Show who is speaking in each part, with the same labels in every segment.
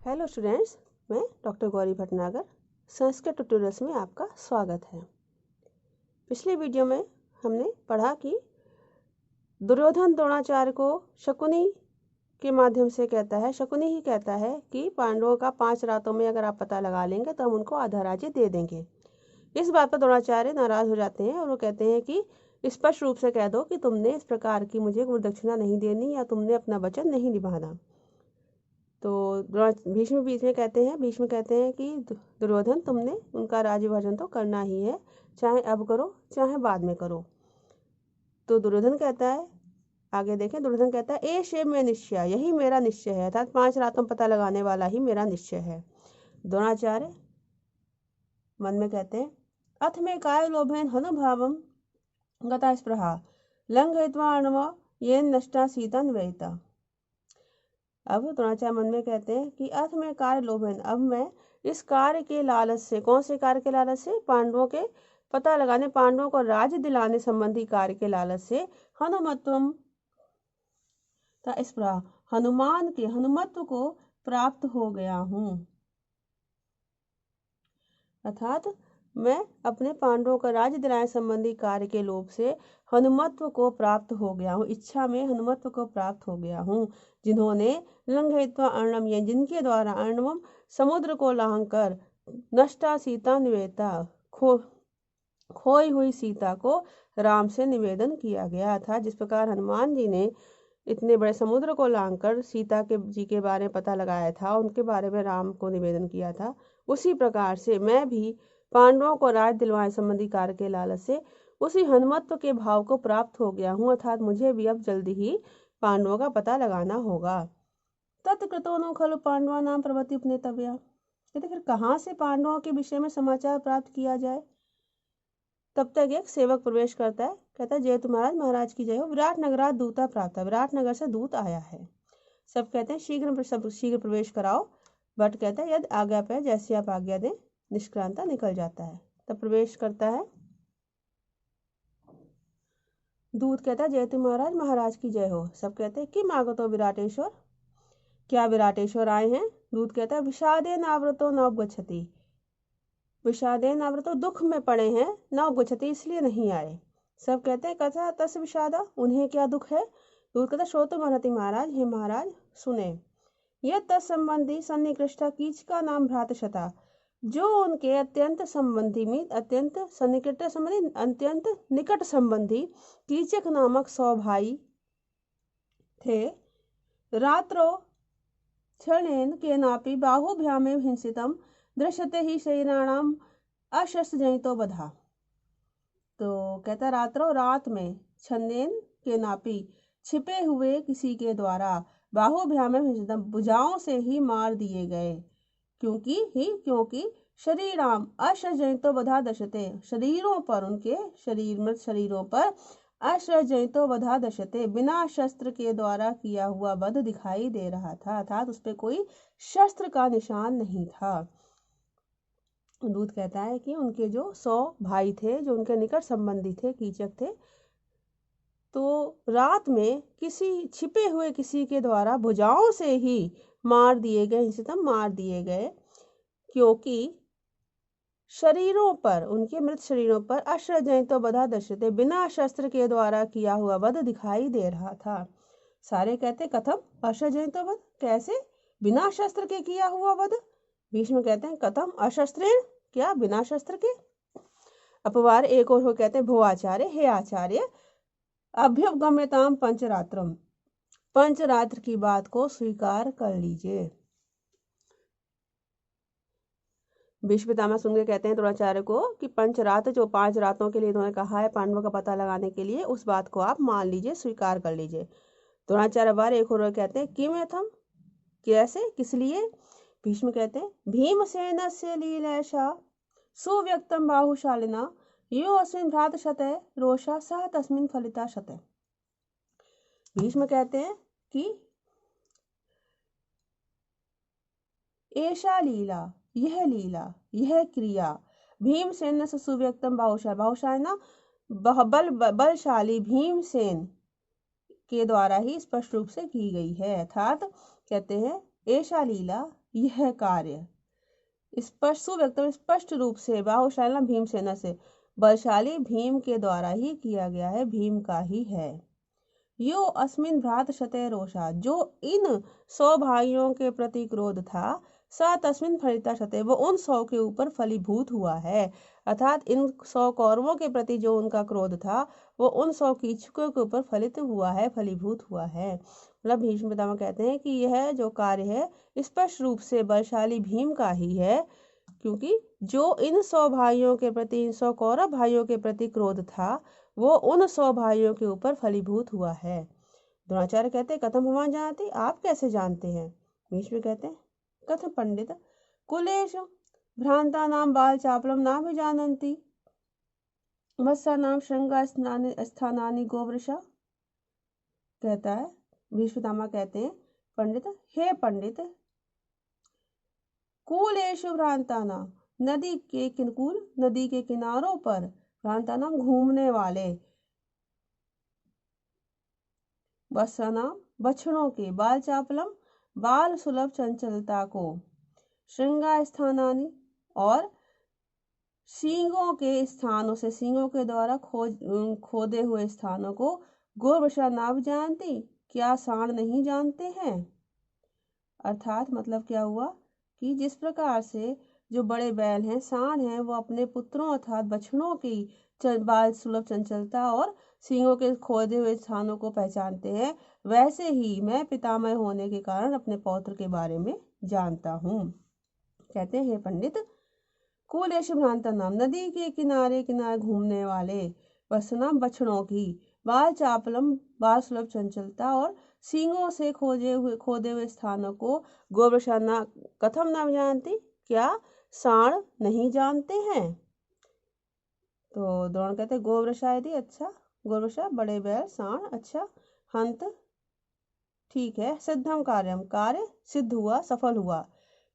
Speaker 1: Hello students, मैं doctor Gauri Bhatnagar Sanskrit tutorials में आपका स्वागत है। पिछली वीडियो में हमने पढ़ा कि दुर्योधन द्रोणाचार्य को शकुनी के माध्यम से कहता है, शकुनी ही कहता है कि पांडवों का 5 रातों में अगर आप पता लगा लेंगे तो हम उनको आधा राज्य दे देंगे। इस बात पर द्रोणाचार्य नाराज हो जाते हैं और वो कहते हैं कि स्पष्ट रूप से कह दो कि तुमने इस प्रकार की मुझे गुरुदक्षिणा नहीं देनी या तुमने अपना वचन नहीं निभाना। तो भीष्म भीष्म कहते हैं कि दुर्योधन तुमने उनका राज्य विभाजन तो करना ही है, चाहे अब करो चाहे बाद में करो। तो दुर्योधन कहता है, आगे देखें, दुर्योधन कहता है ए शे में निश्चय, यही मेरा निश्चय है, अर्थात 5 रातों पता लगाने वाला ही मेरा निश्चय है। द्रोणाचार्य मन में कहते हैं अथ में काय लोभेन हनुभावम गता स्पृहा लंघयित्वा अर्णव येन नष्टा सीता निवेदिता। अब द्रोणाचार्य मन में कहते हैं कि अर्थ में कार्य लोभन, अब मैं इस कार्य के लालच से, कौन से कार्य के लालच से, पांडवों के पता लगाने, पांडवों को राज्य दिलाने संबंधी कार्य के लालच से हनुमत्वम स्पृहा, हनुमान के हनुमत्व को प्राप्त हो गया हूँ। अर्थात मैं अपने पांडवों का राज्य दिलाने संबंधी कार्य के लोभ से हनुमत्व को प्राप्त हो गया हूँ, इच्छा में हनुमत्व को प्राप्त हो गया हूँ। जिन्होंने लंघयित्वा अर्णवम, जिनके द्वारा अर्णवम समुद्र को लांघकर नष्टा सीता निवेदिता, खोई हुई सीता को राम से निवेदन किया गया था। जिस प्रकार हनुमान जी ने इतने बड़े समुद्र को लांघकर सीता के जी के बारे में पता लगाया था, उनके बारे में राम को निवेदन किया था, उसी प्रकार से मैं भी पांडवों को राज्य दिलवाने संबंधी कार्य के लालच से उसी हनुमत्व के भाव को प्राप्त हो गया हूँ, अर्थात मुझे भी अब जल्दी ही पांडवों का पता लगाना होगा। तत्कृतो नो खलु पांडवा नाम प्रवृत्ति उपनेतव्या, कहते फिर कहाँ से पांडवों के विषय में समाचार प्राप्त किया जाए। तब तक एक सेवक प्रवेश करता है, कहता है जय महाराज, महाराज की जय हो, विराट नगरात दूता प्राप्त है, विराट नगर से दूत आया है। सब कहते हैं शीघ्र प्रवेश कराओ। बट कहता है यदि आज्ञा पे, जैसी आप आज्ञा दें, निष्क्रांता निकल जाता है। तब प्रवेश करता है दूत, कहता है जय महाराज, महाराज की जय हो। सब कहते हैं कि मागतो विराटेश्वर, क्या विराटेश्वर आए हैं। दूत कहता है विषादेन आवृतो नवगच्छति, विषादेन आवृतो, दुख में पड़े हैं, नवगच्छति, इसलिए नहीं आए। सब कहते हैं कथा तस् विषादा, उन्हें क्या दुख है। दूत कहता श्रोतुम अर्हति महाराज, हे महाराज सुने। यह तत्संबंधी सन्निकृष्टा कीचका नाम भ्रातशता, जो उनके अत्यंत संबंधी में, अत्यंत सन्निकट संबंधी, अत्यंत निकट संबंधी कीचक नामक 100 भाई थे। रात्रो क्षणेन केनापि बाहुभ्यामेव हिंसितम दृश्यते ही शरीराणाम अशस्त्रजनितो बधा। तो कहता रात्रों, रात में, छन्नेन केनापि, छिपे हुए किसी के द्वारा, बाहुभ्यामेव हिंसितम, भुजाओं से ही मार दिए गए। क्योंकि शरीराम अशस्त्रजनितो बधा दशते, शरीरों पर, उनके शरीर में, शरीरों पर अशस्त्रजनितो बधा दशते, बिना शस्त्र के द्वारा किया हुआ वध दिखाई दे रहा था, अर्थात उस पर कोई शस्त्र का निशान नहीं था। दूत कहता है कि उनके जो 100 भाई थे, जो उनके निकट संबंधी थे, कीचक थे, तो रात में किसी छिपे हुए किसी के द्वारा भुजाओं से ही मार दिए गए, हिंसितम, मार दिए गए, क्योंकि शरीरों पर, उनके मृत शरीरों पर अशस्त्रजनितो बधा दृश्यते, बिना शस्त्र के द्वारा किया हुआ वध दिखाई दे रहा था। सारे कहते कथम अशस्त्रजनितो वध, कैसे बिना शस्त्र के किया हुआ वध। भीष्म कहते हैं कथम अशस्त्रेण, क्या बिना शस्त्र के। अपवार एक और कहते हैं भो आचार्य, हे आचार्य, अभ्युपगम्यताम पंचरात्रम, पंचरात्र की बात को स्वीकार कर लीजिए। भीष्म पितामह सुन के कहते हैं द्रोणाचार्य को कि पंचरात्र, जो 5 रातों के लिए इन्होंने कहा है पांडवों का पता लगाने के लिए, उस बात को आप मान लीजिए, स्वीकार कर लीजिए। द्रोणाचार्य बार एक और कहते हैं किमर्थम, कैसे, किस लिए। भीष्म कहते हैं भीमसेनस्य लीलैषा सुव्यक्तम बाहुशालिना यो अस्मिन् भ्रातशते रोषा सह तस्मिन् फलिता शते। भीष्म कहते हैं कि ऐसा लीला, यह क्रिया, भीमसेन से सुव्यक्तम बाहुशाली, बाहुशाली ना बलशाली भीमसेन के द्वारा ही स्पष्ट रूप से की गई है। अर्थात कहते हैं ऐसा लीला, यह कार्य स्पष्ट सुव्यक्त स्पष्ट रूप से बाहुशाला भीमसेन से बलशाली भीम के द्वारा ही किया गया है, भीम का ही है। यो अस्मिन भ्रात शते रोषा, जो इन 100 भाइयों के प्रति क्रोध था, सा तस्मिन फलिता शते, वो उन 100 के ऊपर फलीभूत हुआ है। अर्थात इन 100 कौरवों के प्रति जो उनका क्रोध था वो उन 100 कीचकों के ऊपर फलित हुआ है, फलीभूत हुआ है। मतलब भीष्म पितामह कहते हैं कि यह जो कार्य है स्पष्ट रूप से बलशाली भीम का ही है, क्योंकि जो इन 100 भाइयों के प्रति, इन 100 कौरव भाइयों के प्रति क्रोध था वो उन 100 भाइयों के ऊपर फलीभूत हुआ है। द्रोणाचार्य कहते हैं कथम भवान जानते, आप कैसे जानते हैं? भीष्म कहते हैं कथम पंडित कुलेश भ्रांता नाम बाल चापलम ना भी जानती मत्सा नाम श्रृंगा स्थानानि गोवृषा। कहता है भीष्म पितामह कहते हैं पंडित, हे पंडित, कुलेशु भ्रांता नाम, नदी के किनकुल, नदी के किनारों पर, भ्रांता नाम घूमने वाले, वत्सा नाम बछड़ों के, बाल चापलम बाल सुलभ चंचलता को, श्रृंगा स्थानानि और सींगों के स्थानों से, सींगों के द्वारा खोदे हुए स्थानों को, गोवृषा नाव जानती, क्या सांड नहीं जानते हैं। अर्थात मतलब क्या हुआ कि जिस प्रकार से जो बड़े बैल हैं, सांड हैं, वो अपने पुत्रों अर्थात बछड़ों की बाल सुलभ चंचलता और सींगों के खोदे हुए स्थानों को पहचानते हैं, वैसे ही मैं पितामह होने के कारण अपने पौत्र के बारे में जानता हूँ। कहते हैं पंडित, कुलेश भ्रांता नाम, नदी के किनारे किनारे घूमने वाले, वसनाम बछड़ों की, बाल चापलम बाल सुलभ चंचलता और सींगों से खोदे हुए स्थानों को, गोवृषा ना कथम नाम जानती, क्या सांड नहीं जानते हैं। तो द्रोण कहते गोवृषा यदि, अच्छा गोवृषा बड़े बैल, सांड अच्छा, हंत ठीक है, सिद्धम कार्यम कार्य सिद्ध हुआ, सफल हुआ।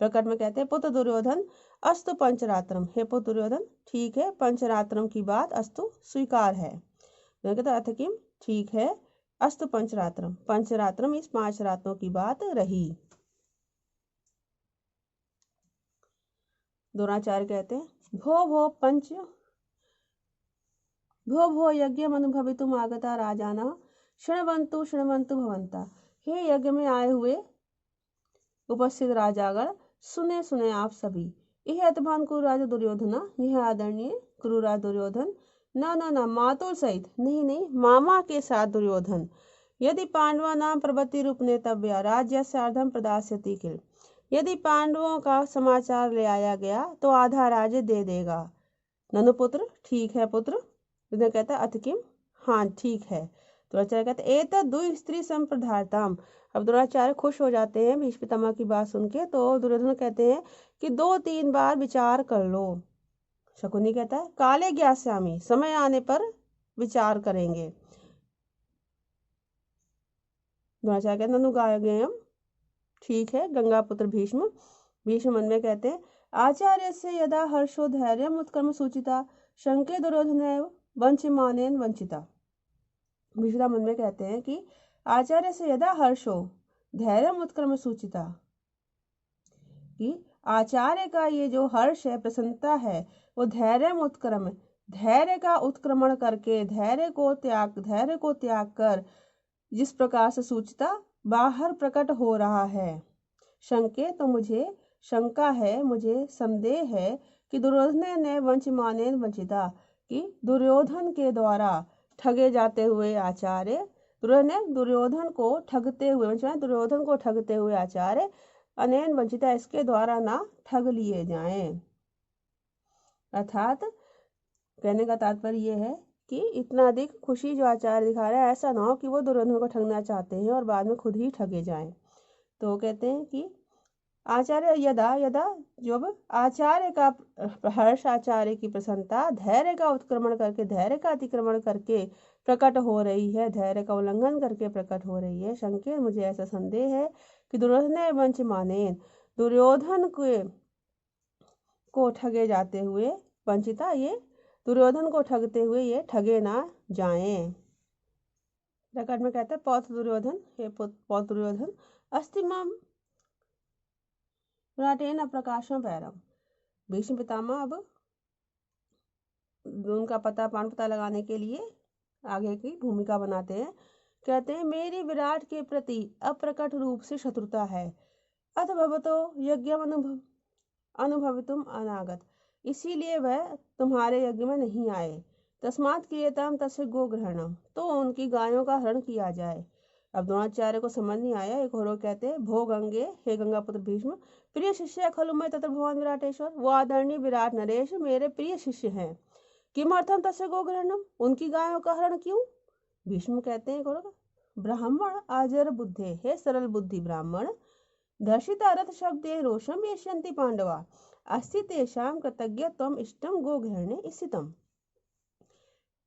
Speaker 1: प्रकट में कहते हैं पुत्र दुर्योधन अस्तु पंचरात्रम, हे पुत्र दुर्योधन ठीक है, पंचरात्रम की बात अस्तु स्वीकार है। कहते अर्थ किम ठीक है, अस्तु पंचरात्रम, पंचरात्रम इस 5 रातों की बात रही। द्रोणाचार्य कहते हैं भो भो यज्ञ अनुभवितुम आगता राजाना शृण्वन्तु शृण्वन्तु भवन्ता, हे यज्ञ में आए हुए उपस्थित राजागण सुने सुने आप सभी। यह अतभान कुरुराज दुर्योधना, यह आदरणीय कुरुराज दुर्योधन, ना ना ना मातुल सहित, नहीं नहीं मामा के साथ दुर्योधन, यदि पांडवा नाम प्रवृत्ति रूप नेतव्या राज्य सार्धम प्रदास्यति किल, यदि पांडवों का समाचार ले आया गया तो आधा राज्य दे देगा। ननु पुत्र ठीक है पुत्र, उधर कहता है अथ किम हाँ ठीक है। द्रोणाचार्य कहते एतद् द्वि स्त्री संप्रधारताम, अब द्रोणाचार्य खुश हो जाते हैं भीष्म पितामह की बात सुन के, तो दुर्योधन कहते हैं कि 2-3 बार विचार कर लो। शकुनी कहता है काले ज्ञास्यामि, समय आने पर विचार करेंगे। द्रोणाचार्य कहते ननु गायम ठीक है गंगा पुत्र भीष्म। भीष्म मन में कहते हैं आचार्य से यदा हर्षो धैर्य उत्क्रम सूचिता शंके दुर्योधन वंचिमानेन वंचिता। भीष्म मन में कहते हैं कि आचार्य से यदा हर्षो धैर्य उत्क्रम सूचिता, कि आचार्य का ये जो हर्ष है, प्रसन्नता है, वो धैर्य उत्क्रम, धैर्य का उत्क्रमण करके, धैर्य को त्याग कर जिस प्रकार से सूचिता बाहर प्रकट हो रहा है। शंके तो मुझे शंका है, मुझे संदेह है कि दुर्योधन ने वंचमानेन वंचिता, कि दुर्योधन के द्वारा ठगे जाते हुए आचार्य, दुर्योधन को ठगते हुए, दुर्योधन को ठगते हुए आचार्य अनेन वंचिता, इसके द्वारा ना ठग लिए जाएं। अर्थात कहने का तात्पर्य यह है कि इतना अधिक खुशी जो आचार्य दिखा रहे हैं, ऐसा ना हो कि वो दुर्योधन को ठगना चाहते हैं और बाद में खुद ही ठगे जाएं। तो कहते हैं कि आचार्य यदा जब आचार्य का हर्ष, आचार्य की प्रसन्नता धैर्य का उत्क्रमण करके, धैर्य का अतिक्रमण करके प्रकट हो रही है, धैर्य का उल्लंघन करके प्रकट हो रही है। शंके मुझे ऐसा संदेह है कि दुर्योधन वंच मानेन, दुर्योधन को ठगे जाते हुए, वंचिता ये दुर्योधन को ठगते हुए ये ठगे ना जाएं। प्रकट में कहते हैं पौत्र दुर्योधन, हे पौत्र दुर्योधन अस्ति माम विराटेन अप्रकाशम पैरम। भीष्म पितामह अब उनका पता लगाने के लिए आगे की भूमिका बनाते हैं। कहते हैं मेरी विराट के प्रति अप्रकट रूप से शत्रुता है। अथ भवतो यज्ञम अनुभवितुम अनागत, इसीलिए वह तुम्हारे यज्ञ में नहीं आए। तस्मात् क्रियताम तस्य गोग्रहणम, तो उनकी गायों का हरण किया जाए। अब द्रोणाचार्य को समझ नहीं आया। एक और कहते हैं भो गंगे, हे गंगा पुत्र भीष्म, प्रिय शिष्य खलु मैं तत्र भगवान विराटेश्वर, वो आदरणीय विराट नरेश मेरे प्रिय शिष्य हैं। किमर्थम तस्य गोग्रहणम, उनकी गायों का हरण क्यों? भीष्म कहते हैं ब्राह्मण आजर बुद्धे, हे सरल बुद्धि ब्राह्मण, दर्शिता रथ शब्दे रोषम यश्यन्ति पांडवा, अस्ति तेषां कृतज्ञ त्वम इष्टम गोग्रहणे स्थितम।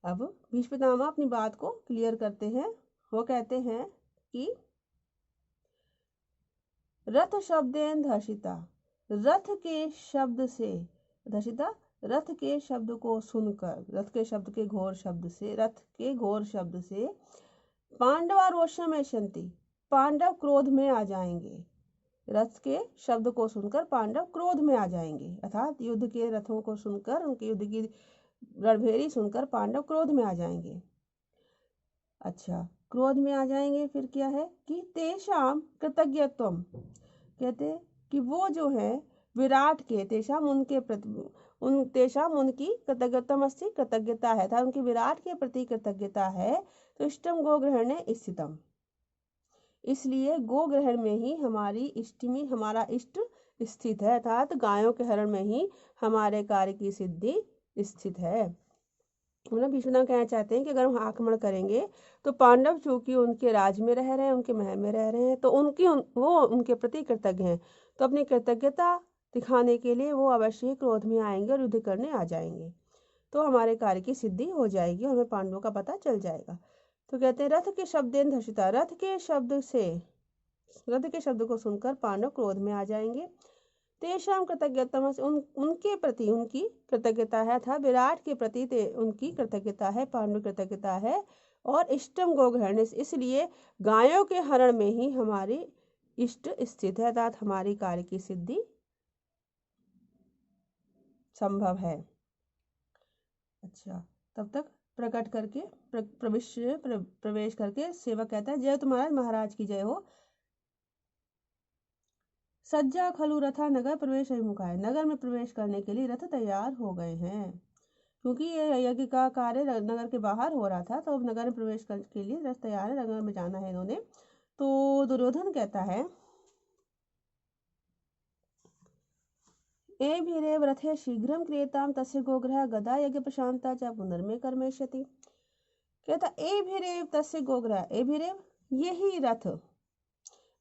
Speaker 1: अब भीष्म पितामह अपनी बात को क्लियर करते हैं। वो कहते हैं कि रथ शब्देन धर्षिता, रथ के शब्द से, धर्षिता रथ के शब्द को सुनकर, रथ के शब्द के घोर शब्द से, रथ के घोर शब्द से, पांडवा रोषम यशंति, पांडव क्रोध में आ जाएंगे। रथ के शब्द को सुनकर पांडव क्रोध में आ जाएंगे, अर्थात युद्ध के रथों को सुनकर, उनके युद्ध की रणभेरी सुनकर पांडव क्रोध में आ जाएंगे। अच्छा, क्रोध में आ जाएंगे। फिर क्या है कि तेषाम कृतज्ञत्वम, कहते कि वो जो है विराट के, तेषाम उनके प्रति, तेषाम उनकी कृतज्ञतम अस्ति, कृतज्ञता है था, उनकी विराट के प्रति कृतज्ञता है। तो इष्टम गोग्रहणे स्थितम, इसलिए गोग्रहण में ही हमारी इष्टमी, हमारा इष्ट स्थित है, अर्थात गायों के हरण में ही हमारे कार्य की सिद्धि स्थित है। मतलब भीष्म कहना चाहते हैं कि अगर हम आक्रमण करेंगे तो पांडव चूंकि उनके राज में रह रहे हैं, उनके महल में रह रहे हैं, तो वो उनके प्रति कृतज्ञ हैं, तो अपनी कृतज्ञता दिखाने के लिए वो अवश्य ही क्रोध में आएंगे और युद्ध करने आ जाएंगे। तो हमारे कार्य की सिद्धि हो जाएगी और हमें पांडवों का पता चल जाएगा। तो कहते हैं रथ के शब्देन धर्षिता, रथ के शब्द से, रथ के शब्द को सुनकर पांडव क्रोध में आ जाएंगे। तेषाम कृतज्ञता, उनके प्रति उनकी कृतज्ञता है था, विराट के प्रति उनकी कृतज्ञता है, पांडव कृतज्ञता है। और इष्टम गोग्रहण, इसलिए गायों के हरण में ही हमारी इष्ट स्थित है, अर्थात हमारी कार्य की सिद्धि संभव है। अच्छा, तब तक प्रकट करके प्रवेश करके सेवक कहता है जय तुम्हारा महाराज की जय हो। सज्जा खलु रथा नगर प्रवेश अभिमुखाय, नगर में प्रवेश करने के लिए रथ तैयार हो गए हैं। क्योंकि ये यज्ञ का कार्य नगर के बाहर हो रहा था, तो अब नगर में प्रवेश करने के लिए रथ तैयार है, नगर में जाना है इन्होंने। तो दुर्योधन कहता है एभिरेव रथे शीघ्रम क्रियताम तस्य गोग्रह गदा यज्ञ प्रशांता च पुनर्मे कर्मेष्यति। कहता एभिरेव तस्य गोग्रह, एभिरेव यही रथ,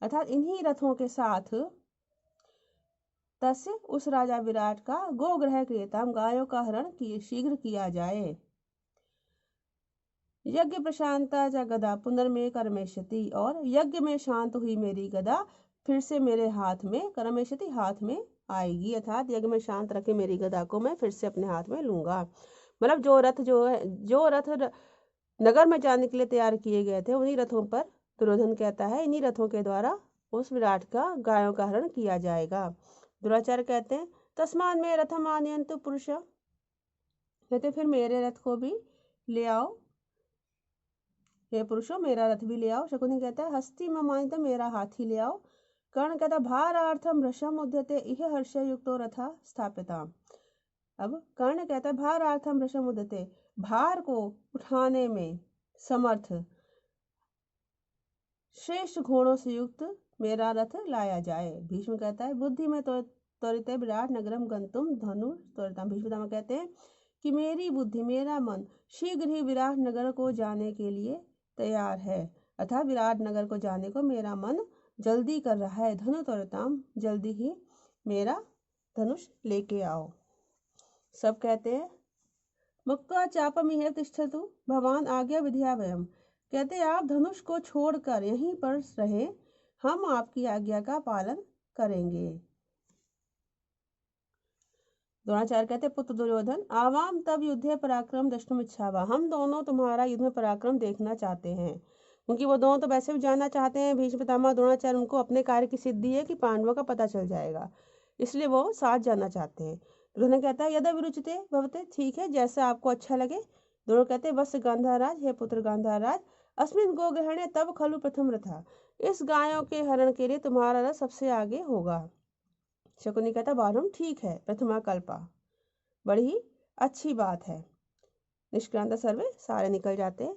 Speaker 1: अर्थात इन्हीं रथों के साथ, तस्य उस राजा विराट का गोग्रह क्रियताम, गायों का हरण शीघ्र किया जाए। यज्ञ प्रशांता च गदा पुनर्मे कर्मेष्यति, और यज्ञ में शांत हुई मेरी गदा फिर से मेरे हाथ में, कर्मेष्यति हाथ में आएगी, अर्थात यज्ञ में शांत रखे मेरी गदा को मैं फिर से अपने हाथ में लूंगा। मतलब जो रथ नगर में जाने के लिए तैयार किए गए थे, उन्हीं रथों पर दुर्योधन कहता है इन्हीं रथों के द्वारा उस विराट का गायों का हरण किया जाएगा। द्रोणाचार्य कहते हैं तस्मान में रथम आनयन्तु पुरुष, कहते फिर मेरे रथ को भी ले आओ, हे पुरुषों मेरा रथ भी ले आओ। शकुनी कहता है हस्ती ममानित, मेरा हाथी ले आओ। कर्ण कहता भारार्थम भृशम उद्यते इह हर्ष युक्तो रथा स्थापिता। अब कर्ण कहता है भारार्थम भृशम उद्यते, भार को उठाने में समर्थ श्रेष्ठ घोड़ों से युक्त मेरा रथ लाया जाए। भीष्म कहता है बुद्धि में त्वरित विराट नगरम गंतुम धनु त्वरितम। भीष्म कहते हैं कि मेरी बुद्धि, मेरा मन शीघ्र ही विराट नगर को जाने के लिए तैयार है, अर्थात विराट नगर को जाने को मेरा मन जल्दी कर रहा है। धनु त्वरितम, जल्दी ही मेरा धनुष लेके आओ। सब कहते हैं मुक्त्वा चापमिह तिष्ठतु भवान आज्ञा विधिया वयम, कहते आप धनुष को छोड़कर यहीं पर रहे, हम आपकी आज्ञा का पालन करेंगे। द्रोणाचार्य कहते पुत्र दुर्योधन आवाम तब युद्धे पराक्रम दृष्टुम इच्छावा, हम दोनों तुम्हारा युद्ध में पराक्रम देखना चाहते हैं। क्योंकि वो दोनों तो वैसे भी जानना चाहते हैं, भीष्म पितामह द्रोणाचार्य, उनको अपने कार्य की सिद्धि है कि पांडवों का पता चल जाएगा। इसलिए वो साथ जाना चाहते हैं। दुर्योधन कहता है यदा विरुचिते भवते, ठीक है जैसा आपको अच्छा लगे। द्रोण कहते हैं वत्स गांधाराज, हे पुत्र गांधाराज, अस्मिन गोग्रहणे तब खलु प्रथम रथा, इस गायों के हरण के लिए तुम्हारा रथ सबसे आगे होगा। शकुनी कहता बालम ठीक है, प्रथमा कल्पा, बड़ी ही अच्छी बात है। निष्क्रांत सर्वे, सारे निकल जाते हैं।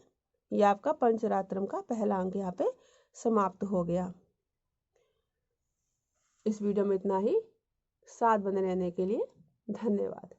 Speaker 1: यह आपका पंचरात्रम का पहला अंक यहाँ पे समाप्त हो गया। इस वीडियो में इतना ही। साथ बने रहने के लिए धन्यवाद।